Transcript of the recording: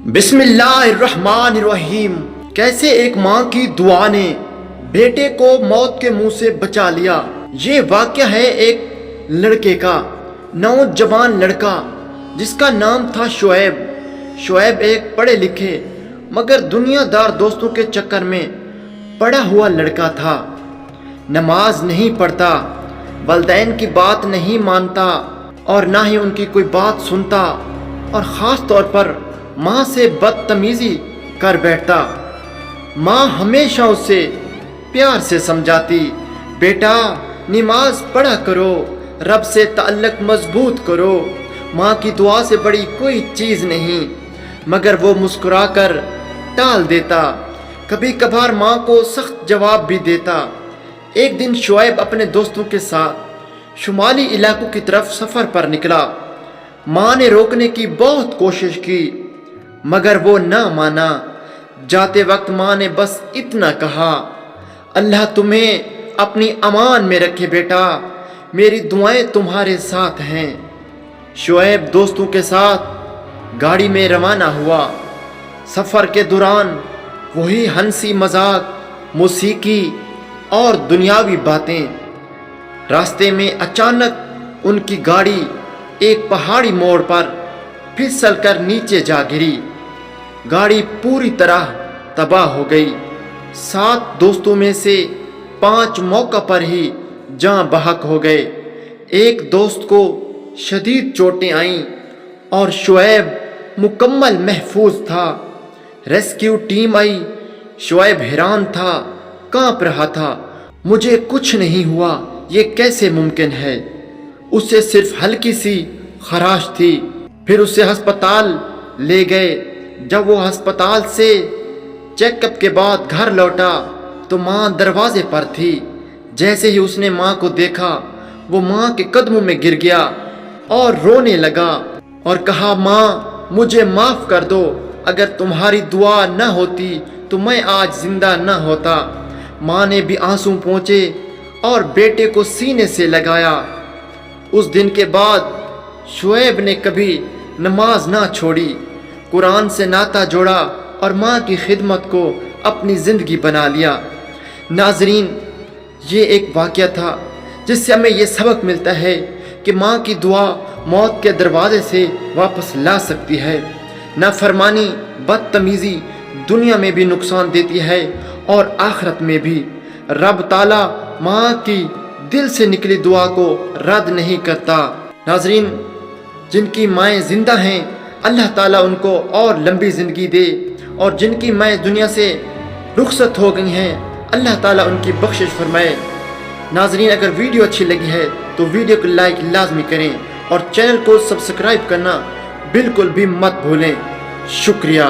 بسم اللہ الرحمن الرحیم۔ کیسے ایک ماں کی دعا نے بیٹے کو موت کے منہ سے بچا لیا۔ یہ واقعہ ہے ایک لڑکے کا، نوجوان لڑکا جس کا نام تھا شعیب۔ شعیب ایک پڑھے لکھے مگر دنیا دار دوستوں کے چکر میں پڑا ہوا لڑکا تھا۔ نماز نہیں پڑھتا، والدین کی بات نہیں مانتا اور نہ ہی ان کی کوئی بات سنتا، اور خاص طور پر ماں سے بدتمیزی کر بیٹھتا۔ ماں ہمیشہ اسے پیار سے سمجھاتی، بیٹا نماز پڑھا کرو، رب سے تعلق مضبوط کرو، ماں کی دعا سے بڑی کوئی چیز نہیں، مگر وہ مسکرا کر ٹال دیتا۔ کبھی کبھار ماں کو سخت جواب بھی دیتا۔ ایک دن شعیب اپنے دوستوں کے ساتھ شمالی علاقوں کی طرف سفر پر نکلا۔ ماں نے روکنے کی بہت کوشش کی مگر وہ نہ مانا۔ جاتے وقت ماں نے بس اتنا کہا، اللہ تمہیں اپنی امان میں رکھے بیٹا، میری دعائیں تمہارے ساتھ ہیں۔ شعیب دوستوں کے ساتھ گاڑی میں روانہ ہوا۔ سفر کے دوران وہی ہنسی مذاق، موسیقی اور دنیاوی باتیں۔ راستے میں اچانک ان کی گاڑی ایک پہاڑی موڑ پر پھسل کر نیچے جا گری۔ گاڑی پوری طرح تباہ ہو گئی۔ 7 دوستوں میں سے 5 موقع پر ہی جاں بحق ہو گئے۔ ایک دوست کو شدید چوٹیں آئیں اور شعیب مکمل محفوظ تھا۔ ریسکیو ٹیم آئی، شعیب حیران تھا، کانپ رہا تھا۔ مجھے کچھ نہیں ہوا، یہ کیسے ممکن ہے؟ اسے صرف ہلکی سی خراش تھی۔ پھر اسے ہسپتال لے گئے۔ جب وہ ہسپتال سے چیک اپ کے بعد گھر لوٹا تو ماں دروازے پر تھی۔ جیسے ہی اس نے ماں کو دیکھا وہ ماں کے قدموں میں گر گیا اور رونے لگا اور کہا، ماں مجھے معاف کر دو، اگر تمہاری دعا نہ ہوتی تو میں آج زندہ نہ ہوتا۔ ماں نے بھی آنسو پونچھے اور بیٹے کو سینے سے لگایا۔ اس دن کے بعد شعیب نے کبھی نماز نہ چھوڑی، قرآن سے ناطہ جوڑا اور ماں کی خدمت کو اپنی زندگی بنا لیا۔ ناظرین، یہ ایک واقعہ تھا جس سے ہمیں یہ سبق ملتا ہے کہ ماں کی دعا موت کے دروازے سے واپس لا سکتی ہے۔ نافرمانی، بدتمیزی دنیا میں بھی نقصان دیتی ہے اور آخرت میں بھی۔ رب تعالیٰ ماں کی دل سے نکلی دعا کو رد نہیں کرتا۔ ناظرین، جن کی مائیں زندہ ہیں اللہ تعالیٰ ان کو اور لمبی زندگی دے، اور جن کی مائیں دنیا سے رخصت ہو گئی ہیں اللہ تعالیٰ ان کی بخشش فرمائے۔ ناظرین، اگر ویڈیو اچھی لگی ہے تو ویڈیو کو لائک لازمی کریں اور چینل کو سبسکرائب کرنا بالکل بھی مت بھولیں۔ شکریہ۔